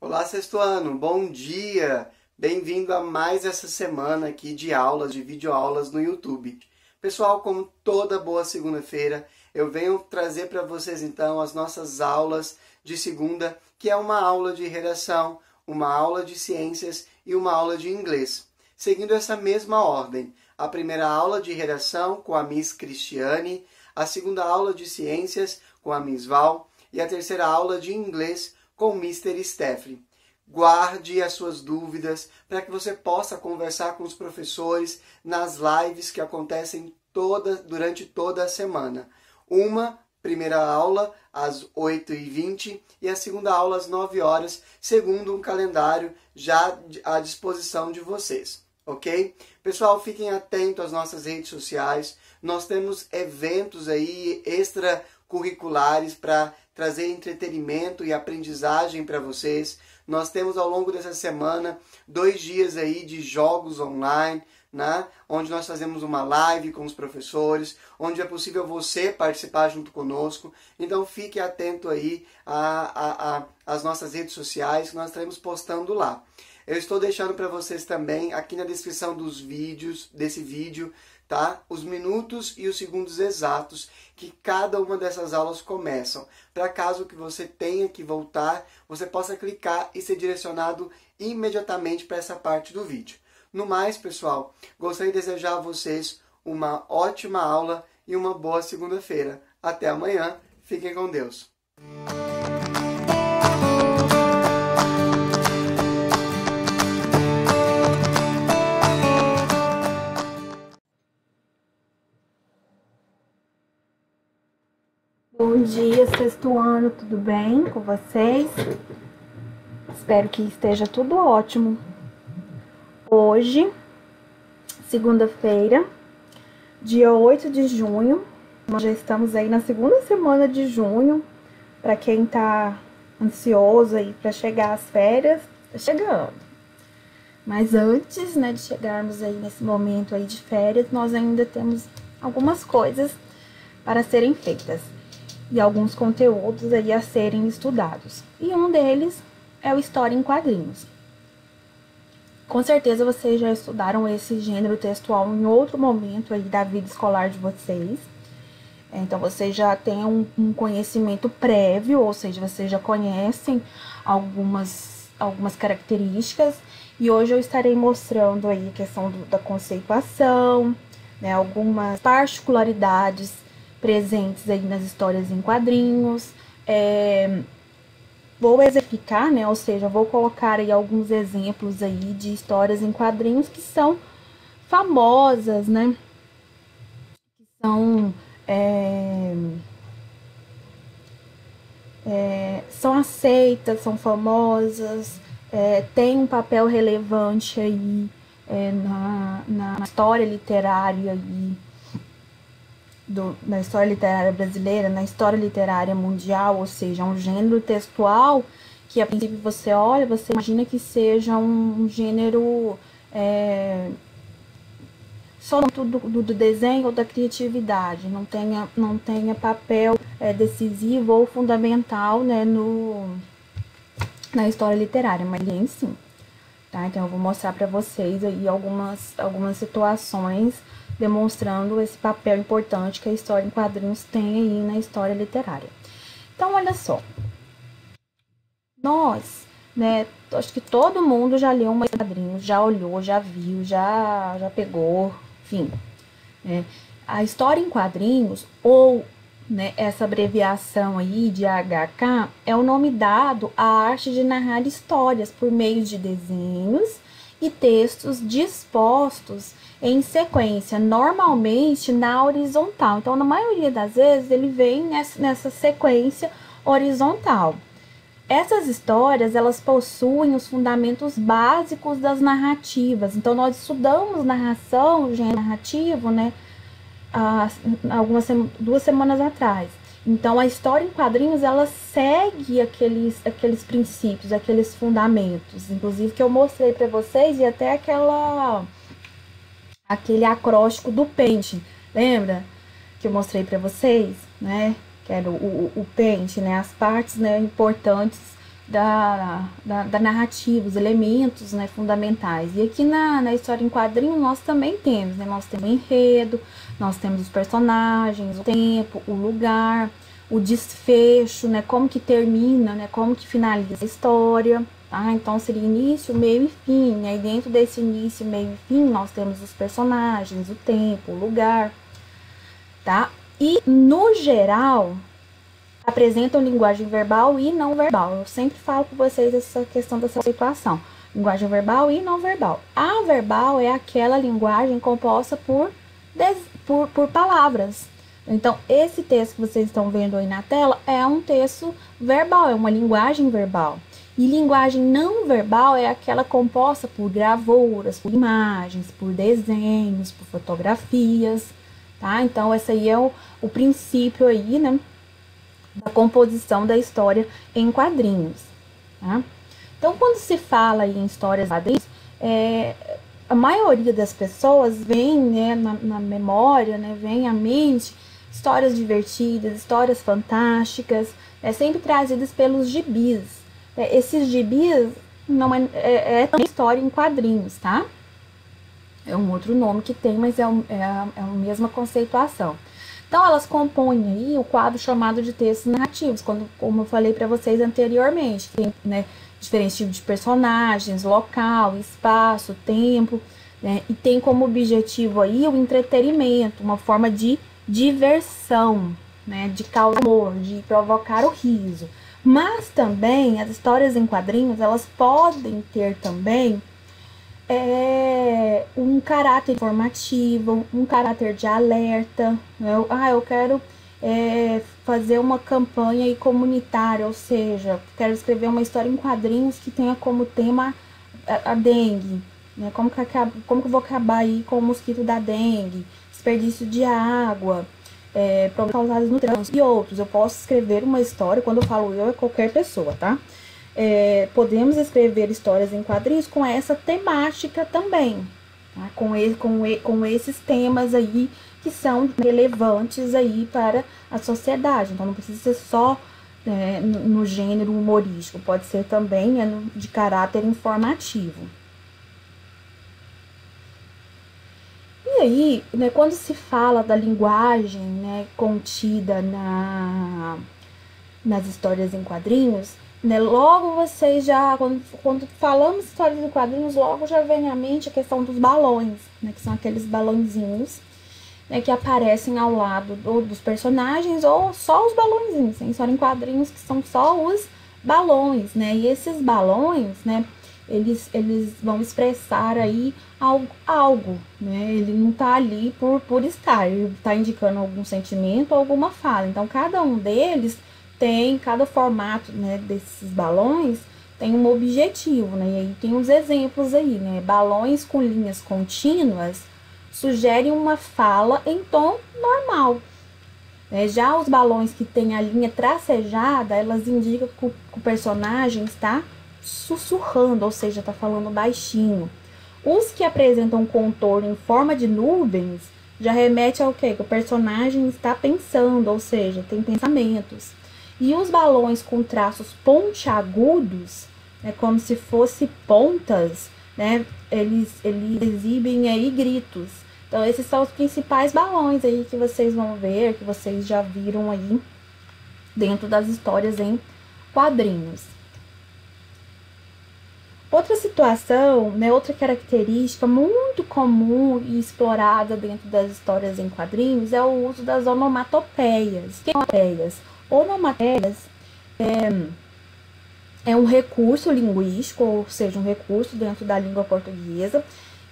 Olá, sexto ano, bom dia! Bem-vindo a mais essa semana aqui de aulas, de videoaulas no YouTube. Pessoal, como toda boa segunda-feira, eu venho trazer para vocês então as nossas aulas de segunda, que é uma aula de redação, uma aula de ciências e uma aula de inglês. Seguindo essa mesma ordem, a primeira aula de redação com a Miss Cristiane, a segunda aula de ciências com a Miss Val e a terceira aula de inglês com o Mr. Stephanie. Guarde as suas dúvidas para que você possa conversar com os professores nas lives que acontecem durante toda a semana. Uma primeira aula às 8h20 e a segunda aula às 9 horas, segundo um calendário já à disposição de vocês. Ok? Pessoal, fiquem atentos às nossas redes sociais. Nós temos eventos aí extracurriculares para trazer entretenimento e aprendizagem para vocês. Nós temos ao longo dessa semana 2 dias aí de jogos online, né? Onde nós fazemos uma live com os professores, onde é possível você participar junto conosco. Então fique atento aí às nossas redes sociais que nós estaremos postando lá. Eu estou deixando para vocês também aqui na descrição desse vídeo, tá? Os minutos e os segundos exatos que cada uma dessas aulas começam. Para caso que você tenha que voltar, você possa clicar e ser direcionado imediatamente para essa parte do vídeo. No mais, pessoal, gostaria de desejar a vocês uma ótima aula e uma boa segunda-feira. Até amanhã. Fiquem com Deus. Bom dia, sexto ano, tudo bem com vocês? Espero que esteja tudo ótimo. Hoje, segunda-feira, dia 8 de junho, nós já estamos aí na segunda semana de junho. Para quem tá ansioso aí para chegar às férias, tá chegando. Mas antes, né, de chegarmos aí nesse momento aí de férias, nós ainda temos algumas coisas para serem feitas e alguns conteúdos aí a serem estudados. E um deles é o História em Quadrinhos. Com certeza vocês já estudaram esse gênero textual em outro momento aí da vida escolar de vocês. Então vocês já têm um conhecimento prévio, ou seja, vocês já conhecem algumas características. E hoje eu estarei mostrando aí a questão da conceituação, né, algumas particularidades presentes aí nas histórias em quadrinhos. Vou exemplificar, né, ou seja, vou colocar aí alguns exemplos aí de histórias em quadrinhos que são famosas, né, que são aceitas, são famosas, têm um papel relevante aí na história literária aí, na história literária brasileira, na história literária mundial, ou seja, um gênero textual que a princípio você olha, você imagina que seja um gênero só do desenho ou da criatividade, não tenha papel decisivo ou fundamental, né, na história literária, mas tem sim, tá? Então eu vou mostrar para vocês aí algumas situações demonstrando esse papel importante que a história em quadrinhos tem aí na história literária. Então, olha só. Nós, né, acho que todo mundo já leu uma quadrinho, já olhou, já viu, já pegou, enfim. Né? A história em quadrinhos, ou, né, essa abreviação aí de HQ, é o nome dado à arte de narrar histórias por meio de desenhos e textos dispostos em sequência, normalmente na horizontal. Então, na maioria das vezes, ele vem nessa sequência horizontal. Essas histórias, elas possuem os fundamentos básicos das narrativas. Então, nós estudamos narração, o gênero narrativo, né, duas semanas atrás. Então, a história em quadrinhos, ela segue aqueles princípios, aqueles fundamentos, inclusive que eu mostrei para vocês, e até aquele acróstico do pente, lembra? Que eu mostrei para vocês, né? Que era o pente, né? As partes, né, importantes da narrativa, os elementos, né, fundamentais. E aqui na história em quadrinhos nós também temos, né? Nós temos o enredo, nós temos os personagens, o tempo, o lugar, o desfecho, né? Como que termina, né? Como que finaliza a história, tá? Então seria início, meio e fim, né? E dentro desse início, meio e fim, nós temos os personagens, o tempo, o lugar, tá? E no geral apresentam linguagem verbal e não verbal. Eu sempre falo com vocês essa questão dessa situação. Linguagem verbal e não verbal. A verbal é aquela linguagem composta por palavras. Então, esse texto que vocês estão vendo aí na tela é um texto verbal, é uma linguagem verbal. E linguagem não verbal é aquela composta por gravuras, por imagens, por desenhos, por fotografias, tá? Então, esse aí é o princípio aí, né, da composição da história em quadrinhos, tá? Então, quando se fala em histórias em quadrinhos, a maioria das pessoas vem, né, na memória, né, vem à mente histórias divertidas, histórias fantásticas, sempre trazidas pelos gibis. Esses gibis não é também história em quadrinhos, tá? É um outro nome que tem, mas é a mesma conceituação. Então, elas compõem aí o quadro chamado de textos narrativos, como eu falei para vocês anteriormente. Tem, né, diferentes tipos de personagens, local, espaço, tempo, né, e tem como objetivo aí o entretenimento, uma forma de diversão, né, de causar humor, de provocar o riso. Mas também, as histórias em quadrinhos, elas podem ter também um caráter informativo, um caráter de alerta, né? Eu quero fazer uma campanha aí comunitária, ou seja, quero escrever uma história em quadrinhos que tenha como tema a dengue, né? Como que eu vou acabar aí com o mosquito da dengue, desperdício de água, problemas causados no trânsito e outros. Eu posso escrever uma história, quando eu falo eu, é qualquer pessoa, tá? Podemos escrever histórias em quadrinhos com essa temática também, tá? Com esses temas aí que são relevantes aí para a sociedade. Então não precisa ser só no gênero humorístico, pode ser também de caráter informativo. E aí, né, quando se fala da linguagem, né, contida nas histórias em quadrinhos, né, logo vocês já, quando falamos histórias em quadrinhos, logo já vem à mente a questão dos balões, né, que são aqueles balãozinhos, né, que aparecem ao lado dos personagens, ou só os balãozinhos. Tem história em quadrinhos que são só os balões, né, e esses balões, né, eles vão expressar aí algo, né, ele não tá ali por estar, ele tá indicando algum sentimento, alguma fala. Então, cada um deles cada formato, né, desses balões tem um objetivo, né? E aí tem uns exemplos aí, né? Balões com linhas contínuas sugerem uma fala em tom normal, né? Já os balões que têm a linha tracejada, elas indicam que o personagem está sussurrando, ou seja, está falando baixinho. Os que apresentam contorno em forma de nuvens já remete ao quê? Que o personagem está pensando, ou seja, tem pensamentos. E os balões com traços pontiagudos, né, como se fossem pontas, né, eles exibem aí gritos. Então, esses são os principais balões aí que vocês vão ver, que vocês já viram aí dentro das histórias em quadrinhos. Outra situação, né, outra característica muito comum e explorada dentro das histórias em quadrinhos é o uso das onomatopeias. Que onomatopeias? Onomatopeias é um recurso linguístico, ou seja, um recurso dentro da língua portuguesa,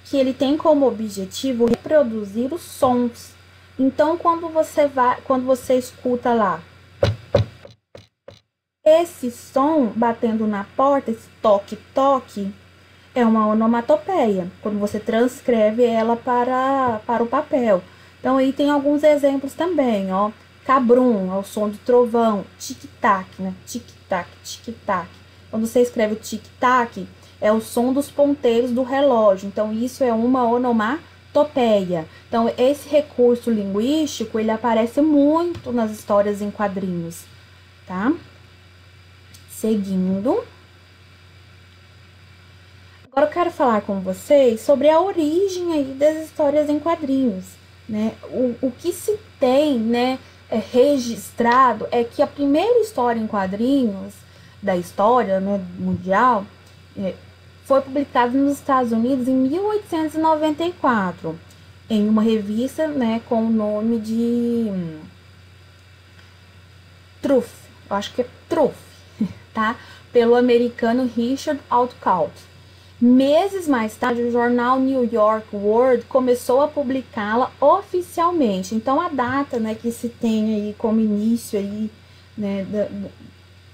que ele tem como objetivo reproduzir os sons. Então, quando você escuta lá esse som batendo na porta, esse toque-toque, é uma onomatopeia, quando você transcreve ela para o papel. Então, aí tem alguns exemplos também, ó. Cabrum, é o som do trovão. Tic-tac, né? Tic-tac, tic-tac. Quando você escreve tic-tac, é o som dos ponteiros do relógio. Então, isso é uma onomatopeia. Então, esse recurso linguístico, ele aparece muito nas histórias em quadrinhos, tá? Seguindo. Agora eu quero falar com vocês sobre a origem aí das histórias em quadrinhos, né? O que se tem, né, registrado é que a primeira história em quadrinhos da história, né, mundial foi publicada nos Estados Unidos em 1894, em uma revista, né, com o nome de Truth, eu acho que é Truth, tá? Pelo americano Richard Outcault. Meses mais tarde, o jornal New York World começou a publicá-la oficialmente. Então, a data, né, que se tem aí como início aí, né,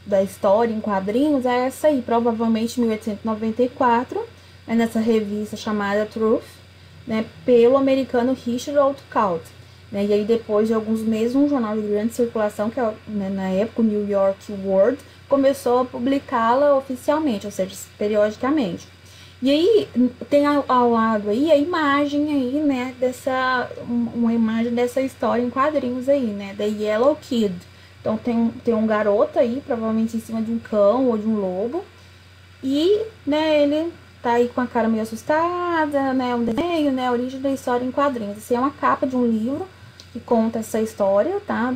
da história em quadrinhos é essa aí, provavelmente 1894, né, nessa revista chamada Truth, né, pelo americano Richard Outcault. Né, e aí, depois de alguns meses, um jornal de grande circulação, que é, né, na época o New York World, começou a publicá-la oficialmente, ou seja, periodicamente. E aí, tem ao lado aí a imagem aí, né, uma imagem dessa história em quadrinhos aí, né, da Yellow Kid. Então, tem um garoto aí, provavelmente em cima de um cão ou de um lobo, e, né, ele tá aí com a cara meio assustada, né, um desenho, né, a origem da história em quadrinhos. Essa é uma capa de um livro que conta essa história, tá,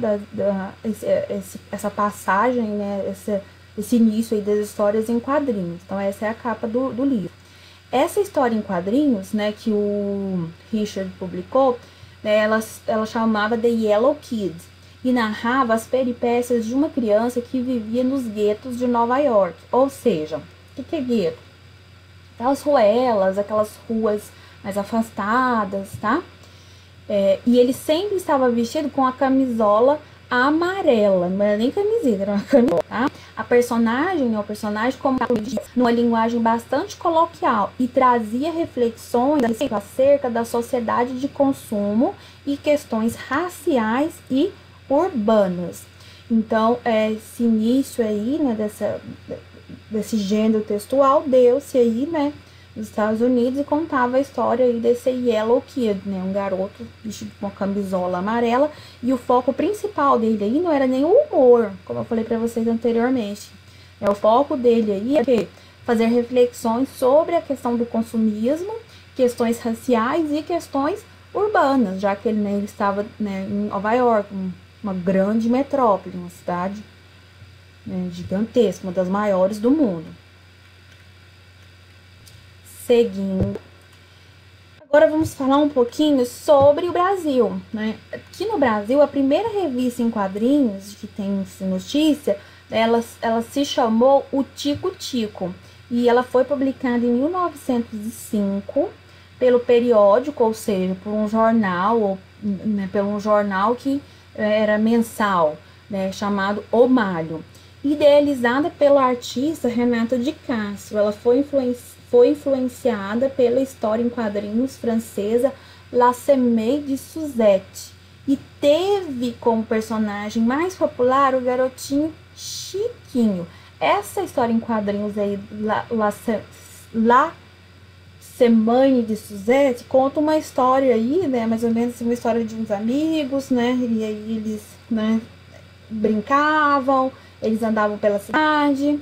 essa passagem, né, esse início aí das histórias em quadrinhos. Então, essa é a capa do livro. Essa história em quadrinhos, né, que o Richard publicou, né, ela chamava The Yellow Kid e narrava as peripécias de uma criança que vivia nos guetos de Nova York. Ou seja, o que é gueto? Aquelas ruelas, aquelas ruas mais afastadas, tá? E ele sempre estava vestido com a camisola amarela, não era nem camiseta, era uma camisola, tá? A personagem, o personagem comentava numa linguagem bastante coloquial e trazia reflexões acerca da sociedade de consumo e questões raciais e urbanas. Então, esse início aí, né, desse gênero textual deu-se aí, né, nos Estados Unidos e contava a história aí desse Yellow Kid, né, um garoto vestido com uma camisola amarela, e o foco principal dele aí não era nem o humor, como eu falei para vocês anteriormente. O foco dele aí é fazer reflexões sobre a questão do consumismo, questões raciais e questões urbanas, já que ele estava, né, em Nova York, uma grande metrópole, uma cidade, né, gigantesca, uma das maiores do mundo. Seguindo. Agora vamos falar um pouquinho sobre o Brasil, né? Aqui no Brasil, a primeira revista em quadrinhos que tem notícia, ela se chamou O Tico Tico, e ela foi publicada em 1905 pelo periódico, ou seja, por um jornal, né, pelo um jornal que era mensal, né, chamado O Malho. Idealizada pela artista Renata de Castro, ela foi influenciada pela história em quadrinhos francesa La Semaine de Suzette e teve como personagem mais popular o garotinho Chiquinho. Essa história em quadrinhos aí, La Semaine de Suzette, conta uma história aí, né, mais ou menos uma história de uns amigos, né, e aí eles, né, brincavam, eles andavam pela cidade,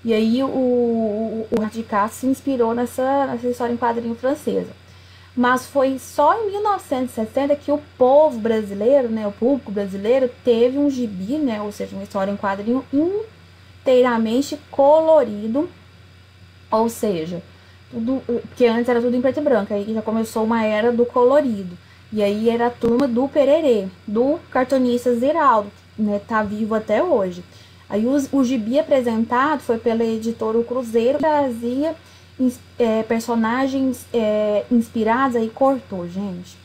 e aí o Radicat se inspirou nessa história em quadrinho francesa. Mas foi só em 1960 que o povo brasileiro, né, o público brasileiro, teve um gibi, né, ou seja, uma história em quadrinho inteiramente colorido, ou seja, tudo, porque antes era tudo em preto e branco, aí já começou uma era do colorido. E aí era a turma do Pererê, do cartunista Ziraldo, né, tá vivo até hoje. Aí o gibi apresentado foi pela editora O Cruzeiro, que trazia personagens inspirados, aí cortou, gente,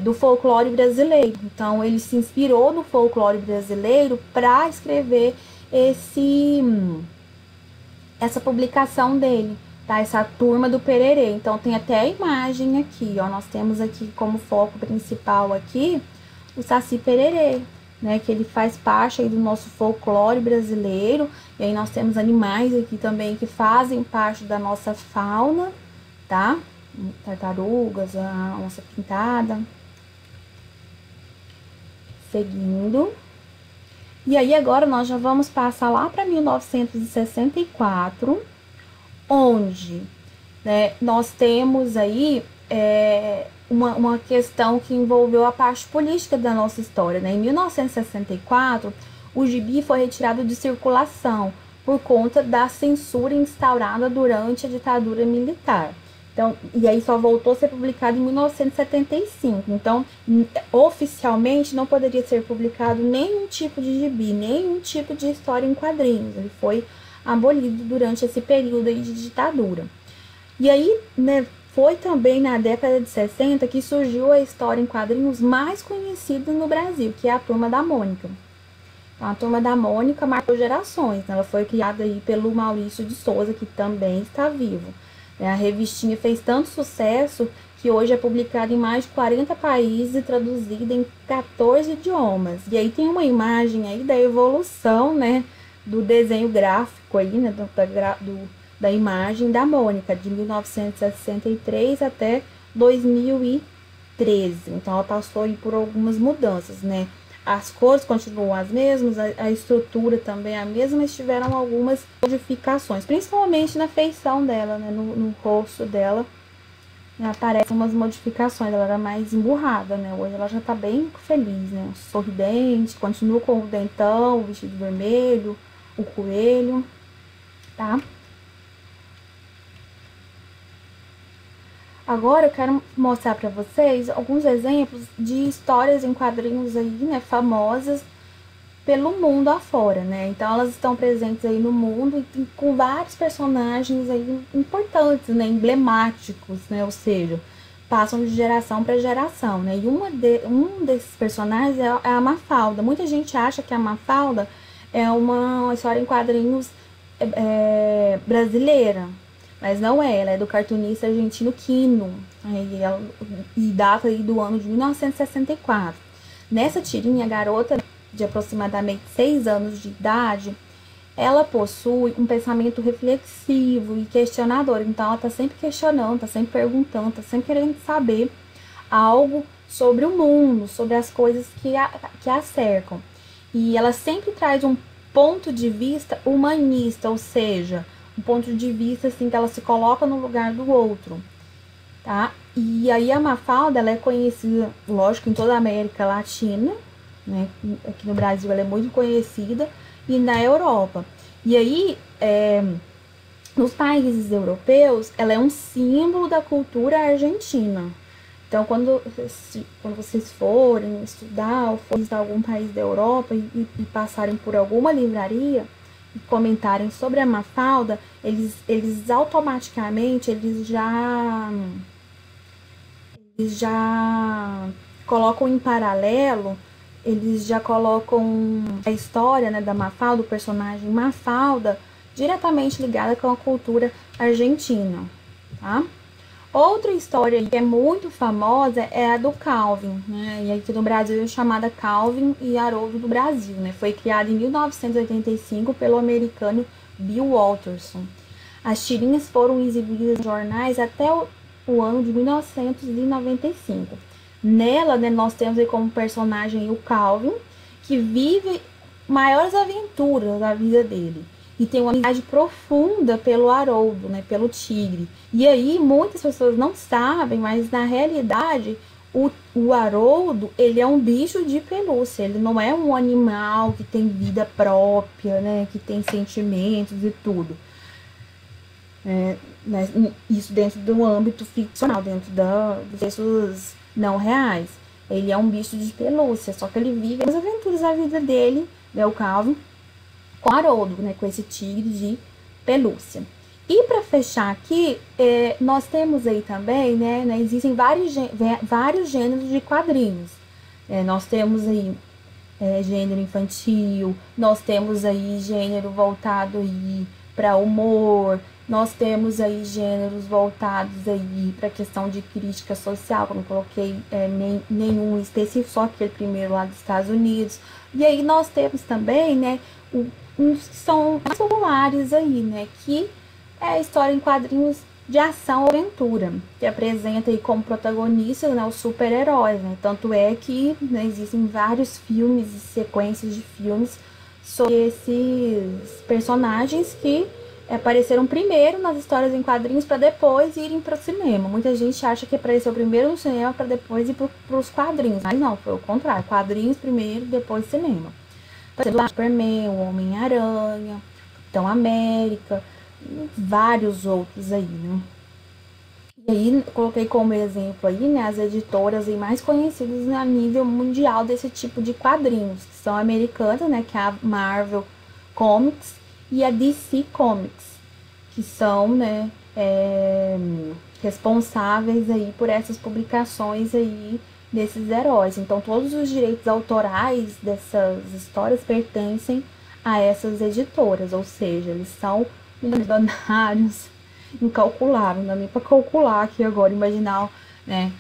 do folclore brasileiro. Então ele se inspirou no folclore brasileiro para escrever essa publicação dele, tá? Essa turma do Pererê. Então tem até a imagem aqui, ó. Nós temos aqui como foco principal aqui o Saci Pererê, né, que ele faz parte aí do nosso folclore brasileiro. E aí nós temos animais aqui também que fazem parte da nossa fauna, tá? Tartarugas, a onça pintada. Seguindo. E aí agora nós já vamos passar lá para 1964, onde, né, nós temos aí uma questão que envolveu a parte política da nossa história, né? Em 1964, o gibi foi retirado de circulação por conta da censura instaurada durante a ditadura militar. Então, e aí só voltou a ser publicado em 1975. Então, oficialmente não poderia ser publicado nenhum tipo de gibi, nenhum tipo de história em quadrinhos. Ele foi abolido durante esse período aí de ditadura. E aí, né, foi também na década de 60 que surgiu a história em quadrinhos mais conhecida no Brasil, que é a Turma da Mônica. A Turma da Mônica marcou gerações, né? Ela foi criada aí pelo Maurício de Souza, que também está vivo. A revistinha fez tanto sucesso que hoje é publicada em mais de 40 países e traduzida em 14 idiomas. E aí tem uma imagem aí da evolução, né, do desenho gráfico aí, né, da imagem da Mônica, de 1963 até 2013. Então ela passou aí por algumas mudanças, né? As cores continuam as mesmas, a estrutura também é a mesma, mas tiveram algumas modificações, principalmente na feição dela, né? No rosto dela, né? Aparecem umas modificações, ela era mais emburrada, né? Hoje ela já tá bem feliz, né? Sorridente, continua com o dentão, o vestido vermelho, o coelho, tá? Agora eu quero mostrar para vocês alguns exemplos de histórias em quadrinhos aí, né, famosas pelo mundo afora, né? Então elas estão presentes aí no mundo e com vários personagens aí importantes, né, emblemáticos, né? Ou seja, passam de geração para geração, né? E um desses personagens é a Mafalda. Muita gente acha que a Mafalda é uma história em quadrinhos brasileira. Mas não é, ela é do cartunista argentino Quino, e data aí do ano de 1964. Nessa tirinha, a garota de aproximadamente 6 anos de idade, ela possui um pensamento reflexivo e questionador. Então ela tá sempre questionando, tá sempre perguntando, tá sempre querendo saber algo sobre o mundo, sobre as coisas que a cercam. E ela sempre traz um ponto de vista humanista, ou seja, um ponto de vista assim que ela se coloca no lugar do outro, tá? E aí a Mafalda, ela é conhecida, lógico, em toda a América Latina, né? Aqui no Brasil ela é muito conhecida, e na Europa. E aí, nos países europeus, ela é um símbolo da cultura argentina. Então, quando vocês forem estudar ou forem visitar algum país da Europa e passarem por alguma livraria e comentarem sobre a Mafalda, eles automaticamente já colocam em paralelo, eles já colocam a história, né, da Mafalda, o personagem Mafalda, diretamente ligada com a cultura argentina, tá? Outra história que é muito famosa é a do Calvin, né? E aqui no Brasil é chamada Calvin e Haroldo do Brasil, né? Foi criada em 1985 pelo americano Bill Watterson. As tirinhas foram exibidas em jornais até o ano de 1995. Nela, né, nós temos aí como personagem o Calvin, que vive maiores aventuras da vida dele. E tem uma amizade profunda pelo Haroldo, né, pelo tigre. E aí muitas pessoas não sabem, mas na realidade o Haroldo, ele é um bicho de pelúcia. Ele não é um animal que tem vida própria, né, que tem sentimentos e tudo. Isso dentro do âmbito ficcional, dentro dos textos não reais. Ele é um bicho de pelúcia, só que ele vive as aventuras da vida dele, né, o Calvin, com Haroldo, né, com esse tigre de pelúcia. E para fechar aqui, nós temos aí também, né, existem vários gêneros de quadrinhos. Nós temos aí gênero infantil, nós temos aí gênero voltado aí para humor, nós temos aí gêneros voltados aí para questão de crítica social, que eu não coloquei nenhum específico, só aquele primeiro lá dos Estados Unidos. E aí nós temos também, né, uns que são mais populares aí, né, que é a história em quadrinhos de ação ou aventura, que apresenta aí como protagonistas, né, os super-heróis, né, tanto é que, né, existem vários filmes e sequências de filmes sobre esses personagens que apareceram primeiro nas histórias em quadrinhos para depois irem para o cinema. Muita gente acha que apareceu primeiro no cinema para depois ir para os quadrinhos, mas não, foi o contrário. Quadrinhos primeiro, depois cinema. Então, Superman, o Homem-Aranha, Capitão América, e vários outros aí, né? E aí, coloquei como exemplo aí, né, as editoras aí mais conhecidas a nível mundial desse tipo de quadrinhos, que são americanas, né, que é a Marvel Comics e a DC Comics, que são, né, responsáveis aí por essas publicações aí desses heróis. Então, todos os direitos autorais dessas histórias pertencem a essas editoras, ou seja, eles são milionários, incalculável, não dá nem para calcular aqui agora, imaginar, né,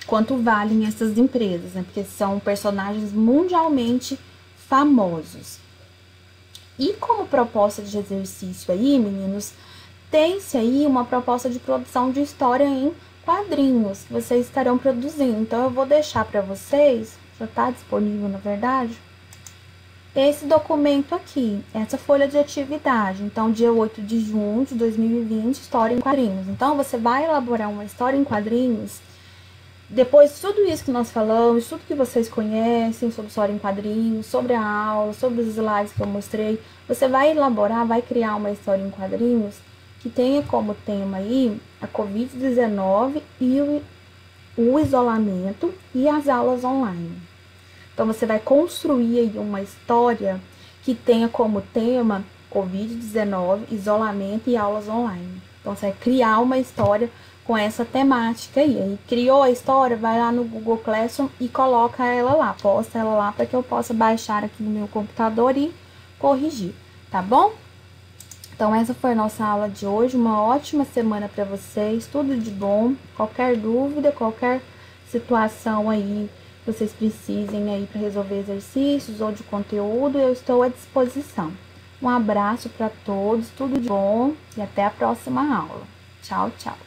quanto valem essas empresas, né, porque são personagens mundialmente famosos. E como proposta de exercício aí, meninos, tem-se aí uma proposta de produção de história em quadrinhos que vocês estarão produzindo. Então eu vou deixar para vocês, já está disponível na verdade, esse documento aqui, essa folha de atividade. Então, dia 8 de junho de 2020, história em quadrinhos. Então, você vai elaborar uma história em quadrinhos. Depois de tudo isso que nós falamos, tudo que vocês conhecem sobre história em quadrinhos, sobre a aula, sobre os slides que eu mostrei, você vai elaborar, vai criar uma história em quadrinhos que tenha como tema aí a Covid-19 e o isolamento e as aulas online. Então, você vai construir aí uma história que tenha como tema Covid-19, isolamento e aulas online. Então, você vai criar uma história com essa temática aí. Aí, criou a história, vai lá no Google Classroom e coloca ela lá, posta ela lá para que eu possa baixar aqui no meu computador e corrigir, tá bom? Então, essa foi a nossa aula de hoje. Uma ótima semana para vocês, tudo de bom. Qualquer dúvida, qualquer situação aí vocês precisem aí para resolver exercícios ou de conteúdo, eu estou à disposição. Um abraço para todos, tudo de bom e até a próxima aula. Tchau, tchau.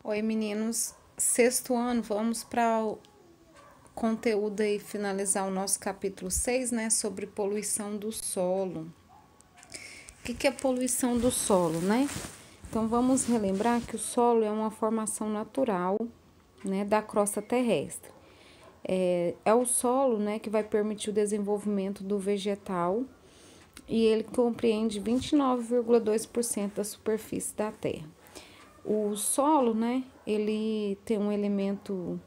Oi, meninos. Sexto ano, vamos para o conteúdo aí, finalizar o nosso capítulo 6, né, sobre poluição do solo. O que é poluição do solo, né? Então, vamos relembrar que o solo é uma formação natural, né, da crosta terrestre. É o solo, né, que vai permitir o desenvolvimento do vegetal e ele compreende 29,2% da superfície da terra. O solo, né, ele tem um elemento,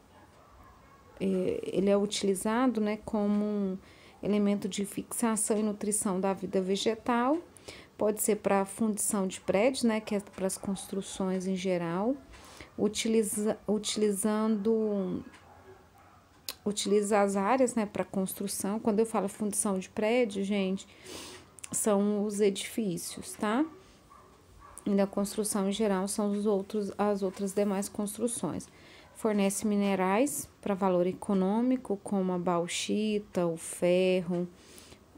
ele é utilizado, né, como um elemento de fixação e nutrição da vida vegetal. Pode ser para fundição de prédios, né, que é para as construções em geral, utiliza as áreas, né, para construção. Quando eu falo fundição de prédio, gente, são os edifícios, tá? E da construção em geral são as outras demais construções. Fornece minerais para valor econômico, como a bauxita, o ferro,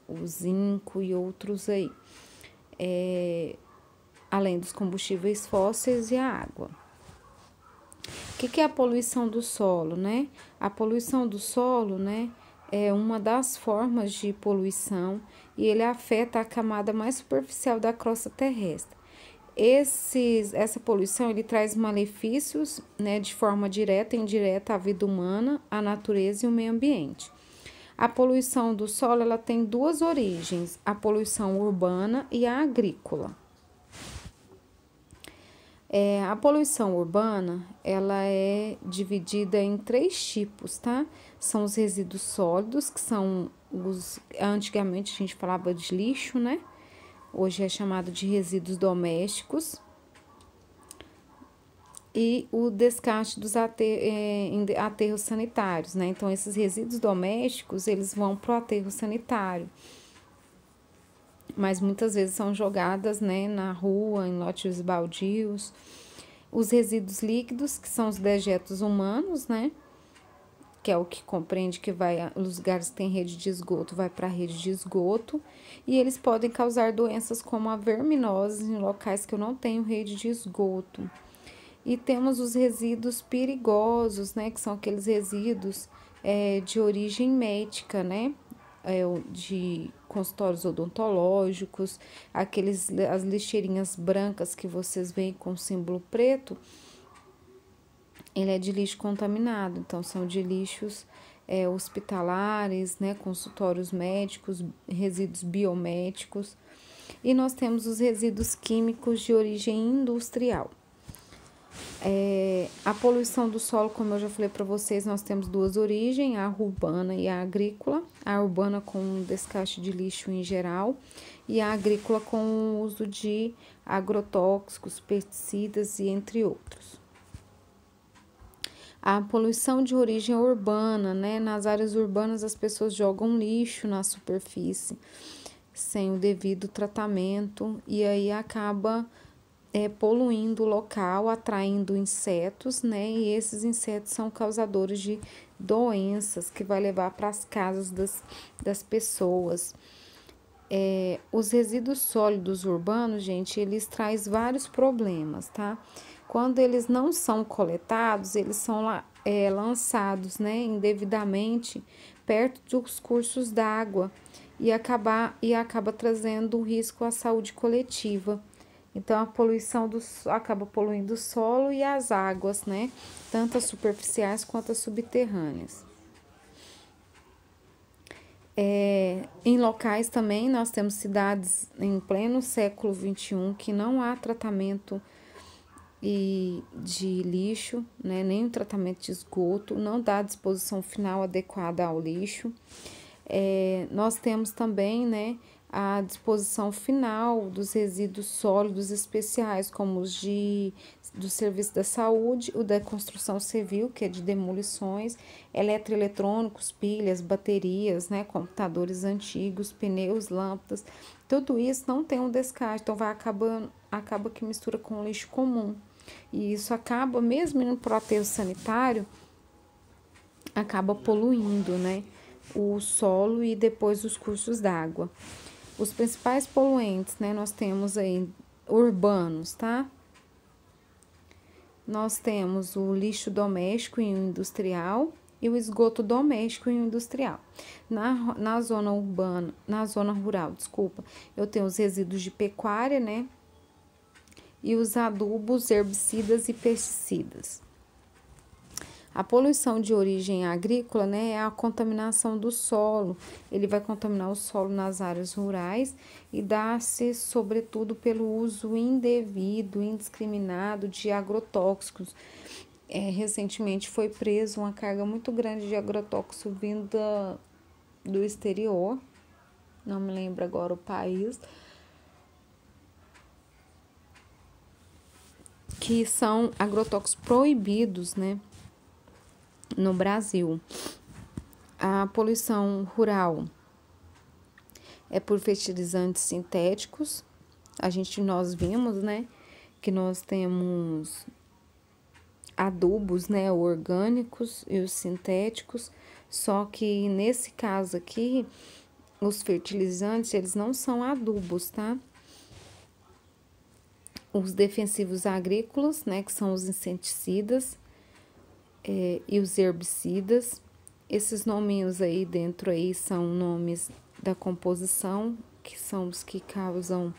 o zinco e outros aí. Além dos combustíveis fósseis e a água. O que é a poluição do solo, né? A poluição do solo, né, é uma das formas de poluição e ele afeta a camada mais superficial da crosta terrestre. Essa poluição, ele traz malefícios, né, de forma direta e indireta à vida humana, à natureza e ao meio ambiente. A poluição do solo, ela tem duas origens, a poluição urbana e a agrícola. A poluição urbana, ela é dividida em 3 tipos, tá? São os resíduos sólidos, que são antigamente a gente falava de lixo, né? Hoje é chamado de resíduos domésticos. e o descarte dos aterros sanitários, né? Então, esses resíduos domésticos, eles vão para o aterro sanitário, mas muitas vezes são jogadas, né, na rua, em lotes baldios. Os resíduos líquidos, que são os dejetos humanos, né? Que é o que compreende que os lugares que têm rede de esgoto vai para a rede de esgoto, e eles podem causar doenças como a verminose em locais que eu não tenho rede de esgoto. E temos os resíduos perigosos, né, que são aqueles resíduos de origem médica, né, de consultórios odontológicos, as lixeirinhas brancas que vocês veem com símbolo preto, ele é de lixo contaminado, então são de lixos hospitalares, né, consultórios médicos, resíduos biomédicos, e nós temos os resíduos químicos de origem industrial. A poluição do solo, como eu já falei para vocês, nós temos duas origens, a urbana e a agrícola. A urbana com descarte de lixo em geral e a agrícola com o uso de agrotóxicos, pesticidas e entre outros. A poluição de origem urbana, né? Nas áreas urbanas as pessoas jogam lixo na superfície sem o devido tratamento e aí acaba poluindo o local, atraindo insetos, né? E esses insetos são causadores de doenças que vai levar para as casas das pessoas. Os resíduos sólidos urbanos, gente, eles trazem vários problemas, tá? Quando eles não são coletados, eles são lançados, né, indevidamente perto dos cursos d'água e acaba trazendo risco à saúde coletiva. Então, a poluição acaba poluindo o solo e as águas, né, tanto as superficiais quanto as subterrâneas. Em locais também, nós temos cidades em pleno século XXI que não há tratamento de lixo, né, nem o tratamento de esgoto, não dá a disposição final adequada ao lixo. Nós temos também, né, a disposição final dos resíduos sólidos especiais, como os do serviço da saúde, o da construção civil, que é de demolições, eletroeletrônicos, pilhas, baterias, né, computadores antigos, pneus, lâmpadas, tudo isso não tem um descarte, então acaba que mistura com lixo comum. E isso acaba, mesmo indo para o aterro sanitário, acaba poluindo, né, o solo e depois os cursos d'água. Os principais poluentes, né, nós temos aí urbanos, tá? Nós temos o lixo doméstico e o industrial e o esgoto doméstico e o industrial. Na zona urbana, na zona rural, desculpa, eu tenho os resíduos de pecuária, né? E os adubos, herbicidas e pesticidas. A poluição de origem agrícola, né, é a contaminação do solo. Ele vai contaminar o solo nas áreas rurais e dá-se, sobretudo, pelo uso indevido, indiscriminado de agrotóxicos. Recentemente foi preso uma carga muito grande de agrotóxico vinda do exterior, não me lembro agora o país, que são agrotóxicos proibidos, né, no Brasil. A poluição rural é por fertilizantes sintéticos. Nós vimos, né, que nós temos adubos, né, orgânicos e os sintéticos, só que nesse caso aqui, os fertilizantes, eles não são adubos, tá? Os defensivos agrícolas, né, que são os inseticidas, e os herbicidas. Esses nominhos aí dentro aí são nomes da composição, que são os que causam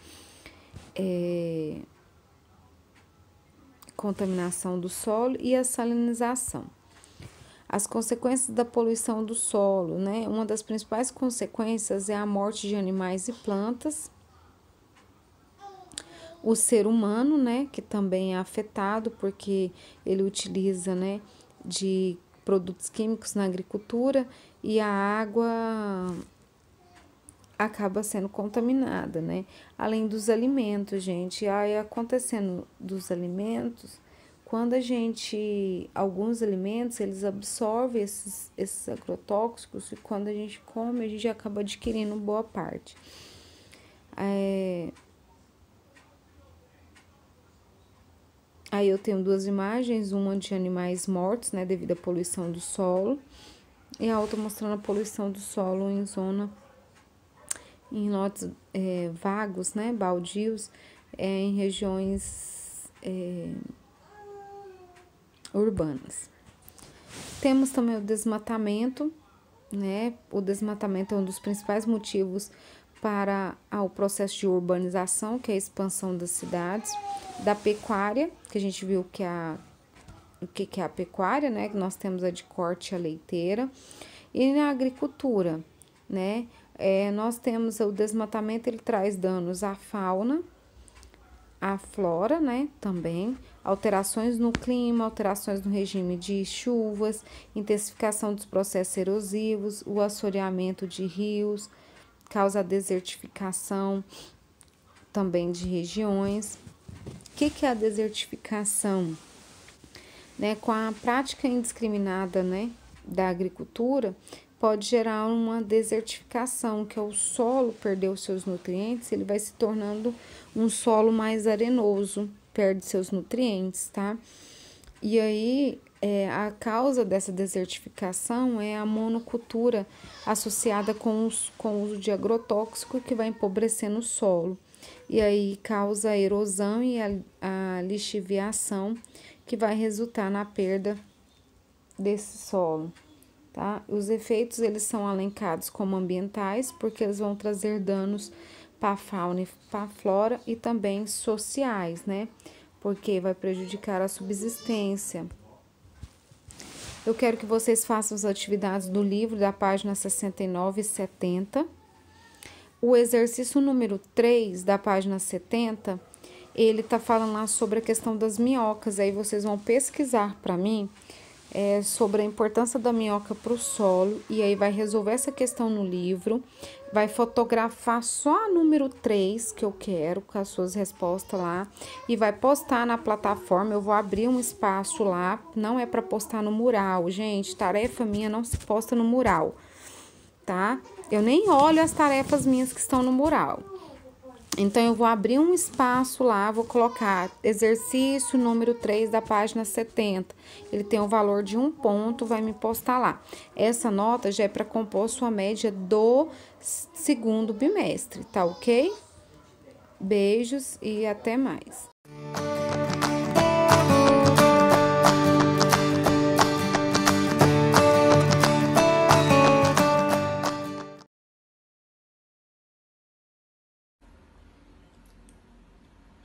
contaminação do solo e a salinização. As consequências da poluição do solo, né? Uma das principais consequências é a morte de animais e plantas. O ser humano, né, que também é afetado porque ele utiliza, né, de produtos químicos na agricultura e a água acaba sendo contaminada, né? Além dos alimentos, gente, aí acontecendo dos alimentos, quando alguns alimentos, eles absorvem esses agrotóxicos, e quando a gente come, a gente acaba adquirindo boa parte. Aí eu tenho duas imagens, uma de animais mortos, né, devido à poluição do solo, e a outra mostrando a poluição do solo em lotes vagos, né, baldios, em regiões urbanas. Temos também o desmatamento, né? O desmatamento é um dos principais motivos para o processo de urbanização, que é a expansão das cidades, da pecuária, que a gente viu que o que é a pecuária, né? Que nós temos a de corte e a leiteira, e na agricultura, né? Nós temos o desmatamento, ele traz danos à fauna, à flora, né, também, alterações no clima, alterações no regime de chuvas, intensificação dos processos erosivos, o assoreamento de rios, causa a desertificação também de regiões. O que é a desertificação? Né, com a prática indiscriminada, né, da agricultura, pode gerar uma desertificação, que é o solo perder os seus nutrientes, ele vai se tornando um solo mais arenoso, perde seus nutrientes, tá? E aí, a causa dessa desertificação é a monocultura associada com o uso de agrotóxico, que vai empobrecendo o solo. E aí causa a erosão e a lixiviação, que vai resultar na perda desse solo. Tá? Os efeitos, eles são elencados como ambientais, porque eles vão trazer danos para a fauna e para a flora, e também sociais, né? Porque vai prejudicar a subsistência. Eu quero que vocês façam as atividades do livro, da página 69 e 70. O exercício número 3, da página 70, ele tá falando lá sobre a questão das minhocas. Aí vocês vão pesquisar para mim sobre a importância da minhoca para o solo, e aí vai resolver essa questão no livro, vai fotografar só a número 3, que eu quero, com as suas respostas lá, e vai postar na plataforma. Eu vou abrir um espaço lá, não é para postar no mural, gente, tarefa minha não se posta no mural, tá? Eu nem olho as tarefas minhas que estão no mural. Então, eu vou abrir um espaço lá, vou colocar exercício número 3 da página 70. Ele tem o valor de 1 ponto, vai me postar lá. Essa nota já é para compor sua média do segundo bimestre, tá ok? Beijos e até mais.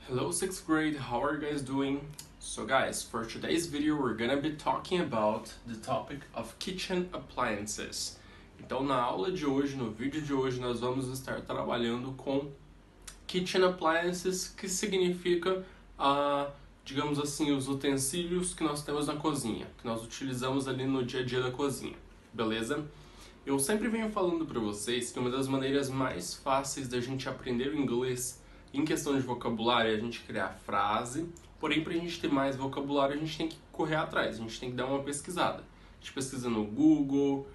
Hello 6th grade, how are you guys doing? So guys, for today's video we're gonna be talking about the topic of kitchen appliances. Então na aula de hoje, no vídeo de hoje, nós vamos estar trabalhando com kitchen appliances, que significa, digamos assim, os utensílios que nós temos na cozinha, que nós utilizamos ali no dia a dia da cozinha, beleza? Eu sempre venho falando para vocês que uma das maneiras mais fáceis da gente aprender o inglês em questão de vocabulário é a gente criar frase, porém para a gente ter mais vocabulário a gente tem que correr atrás, a gente tem que dar uma pesquisada. A gente pesquisa no Google,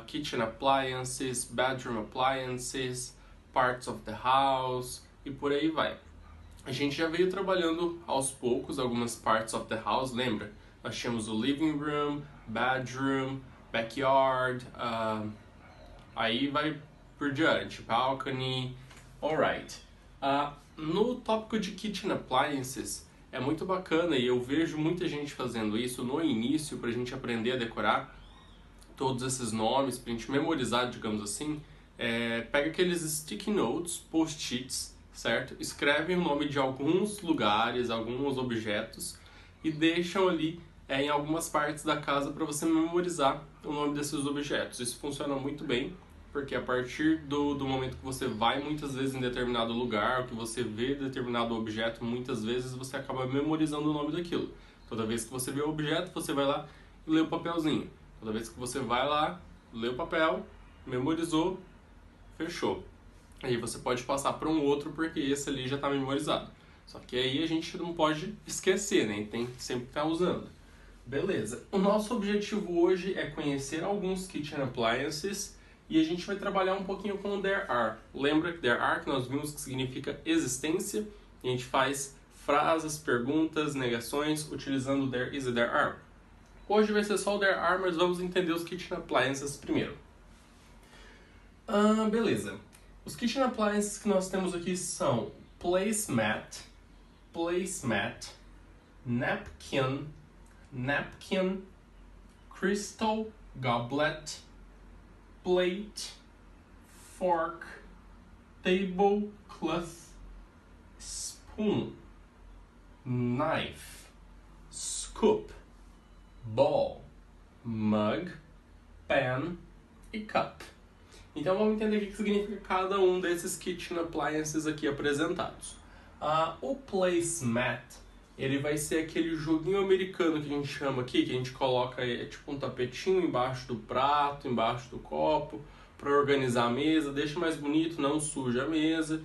kitchen appliances, bedroom appliances, parts of the house e por aí vai. A gente já veio trabalhando aos poucos algumas parts of the house, lembra? Nós tínhamos o living room, bedroom, backyard, aí vai por diante, balcony, alright. No tópico de kitchen appliances, é muito bacana e eu vejo muita gente fazendo isso no início pra gente aprender a decorar todos esses nomes, pra gente memorizar, digamos assim. Pega aqueles sticky notes, post-its, certo? Escrevem o nome de alguns lugares, alguns objetos e deixam ali em algumas partes da casa para você memorizar o nome desses objetos. Isso funciona muito bem, porque a partir do momento que você vai muitas vezes em determinado lugar, que você vê determinado objeto, muitas vezes você acaba memorizando o nome daquilo. Toda vez que você vê o objeto, você vai lá e lê o papelzinho. Toda vez que você vai lá, lê o papel, memorizou, fechou. Aí você pode passar para um outro, porque esse ali já está memorizado. Só que aí a gente não pode esquecer, né? Tem que sempre estar usando. Beleza. O nosso objetivo hoje é conhecer alguns kitchen appliances e a gente vai trabalhar um pouquinho com o there are. Lembra que there are, que nós vimos que significa existência? E a gente faz frases, perguntas, negações utilizando there is e there are. Hoje vai ser só o there are, mas vamos entender os kitchen appliances primeiro. Beleza. Os kitchen appliances que nós temos aqui são placemat, napkin, crystal goblet, plate, fork, tablecloth, spoon, knife, scoop, bowl, mug, pan e cup. Então vamos entender o que significa cada um desses kitchen appliances aqui apresentados. O placemat, ele vai ser aquele joguinho americano que a gente chama aqui, que a gente coloca tipo um tapetinho embaixo do prato, embaixo do copo, para organizar a mesa, deixa mais bonito, não suja a mesa.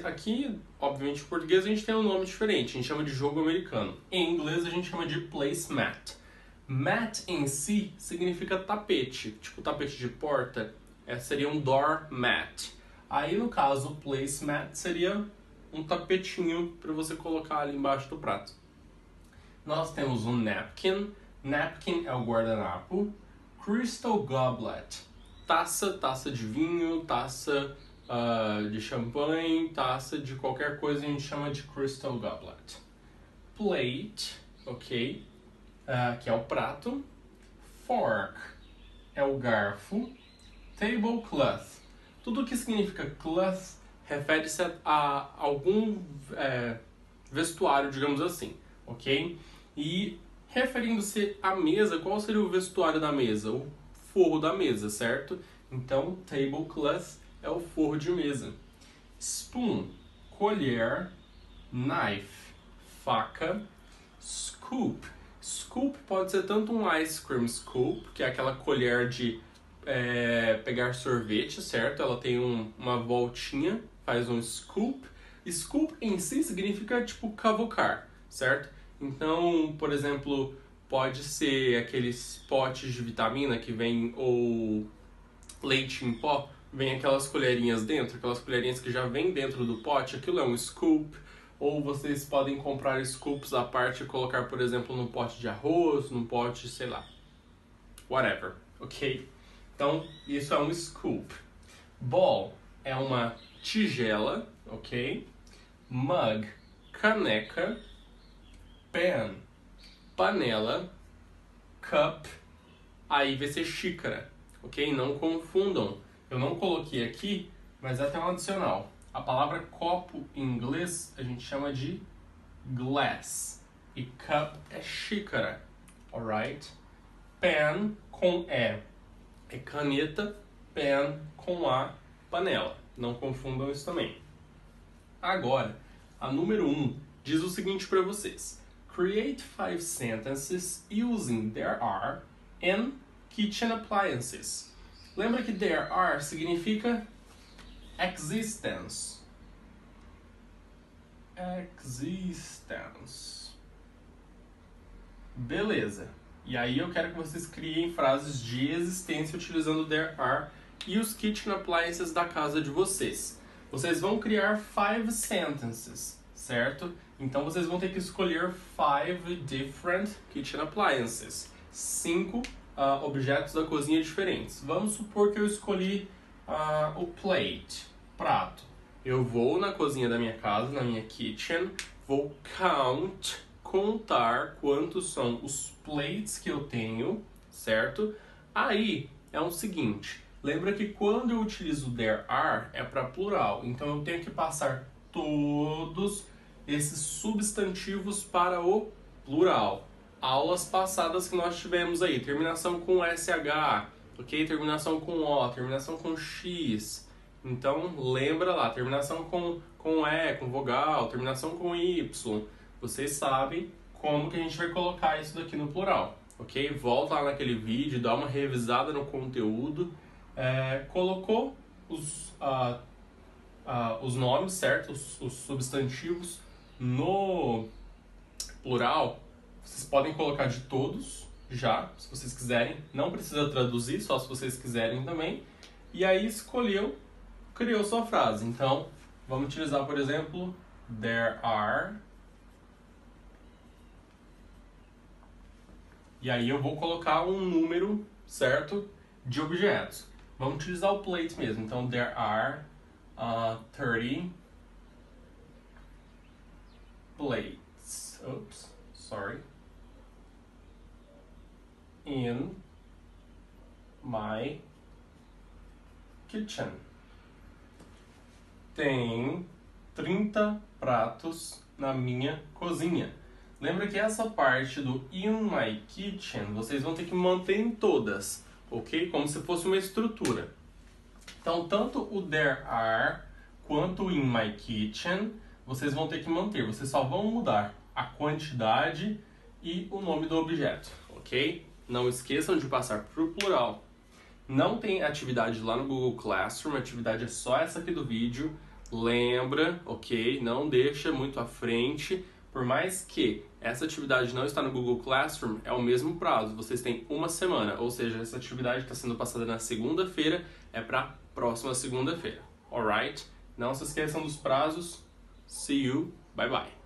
Aqui, obviamente, em português a gente tem um nome diferente, a gente chama de jogo americano. Em inglês a gente chama de placemat. Mat em si significa tapete, tipo tapete de porta, seria um doormat. Aí no caso, o placemat seria um tapetinho para você colocar ali embaixo do prato. Nós temos um napkin. Napkin é o guardanapo. Crystal goblet, taça de vinho, taça de champanhe, taça de qualquer coisa a gente chama de crystal goblet. Plate, ok, que é o prato. Fork é o garfo. Tablecloth, tudo que significa cloth refere-se a algum vestuário, digamos assim, ok? E referindo-se à mesa, qual seria o vestuário da mesa? O forro da mesa, certo? Então, tablecloth é o forro de mesa. Spoon, colher. Knife, faca. Scoop, scoop pode ser tanto um ice cream scoop, que é aquela colher de pegar sorvete, certo? Ela tem uma voltinha, faz um scoop. Scoop em si significa tipo cavocar, certo? Então, por exemplo, pode ser aqueles potes de vitamina que vem, ou leite em pó, vem aquelas colherinhas dentro, aquelas colherinhas que já vem dentro do pote, aquilo é um scoop. Ou vocês podem comprar scoops à parte e colocar, por exemplo, num pote de arroz, num pote, sei lá, whatever, ok? Então, isso é um scoop. Bowl é uma tigela, ok? Mug, caneca. Pan, panela. Cup, aí vai ser xícara, ok? Não confundam. Eu não coloquei aqui, mas até um adicional. A palavra copo em inglês a gente chama de glass. E cup é xícara, alright? Pan com E é caneta, pan com A, panela. Não confundam isso também. Agora, a número 1 diz o seguinte para vocês. Create 5 sentences using there are and kitchen appliances. Lembra que there are significa existence. Existence. Beleza. E aí eu quero que vocês criem frases de existência utilizando there are e os kitchen appliances da casa de vocês. Vocês vão criar 5 sentences, certo? Então vocês vão ter que escolher 5 different kitchen appliances. 5 objetos da cozinha diferentes. Vamos supor que eu escolhi o plate, prato. Eu vou na cozinha da minha casa, na minha kitchen, vou contar quantos são os plates que eu tenho, certo? Aí é o seguinte, lembra que quando eu utilizo there are é para plural, então eu tenho que passar todos esses substantivos para o plural. Aulas passadas que nós tivemos aí, terminação com SH, ok? Terminação com O, terminação com X. Então lembra lá, terminação com E, com vogal, terminação com Y. Vocês sabem como que a gente vai colocar isso daqui no plural, ok? Volta lá naquele vídeo, dá uma revisada no conteúdo. Colocou os nomes, certo? Os substantivos No plural, vocês podem colocar de todos já, se vocês quiserem. Não precisa traduzir, só se vocês quiserem também. E aí escolheu, criou sua frase. Então, vamos utilizar, por exemplo, there are. E aí eu vou colocar um número, certo, de objetos. Vamos utilizar o plate mesmo. Então, there are 30 plates. Oops, sorry. In my kitchen. Tem 30 pratos na minha cozinha. Lembra que essa parte do in my kitchen, vocês vão ter que manter em todas, ok? Como se fosse uma estrutura. Então, tanto o there are quanto o in my kitchen, vocês vão ter que manter. Vocês só vão mudar a quantidade e o nome do objeto, ok? Não esqueçam de passar para o plural. Não tem atividade lá no Google Classroom, a atividade é só essa aqui do vídeo. Lembra, ok? Não deixa muito à frente. Por mais que essa atividade não está no Google Classroom, é o mesmo prazo. Vocês têm uma semana, ou seja, essa atividade está sendo passada na segunda-feira, é para a próxima segunda-feira. Alright? Não se esqueçam dos prazos. See you. Bye bye.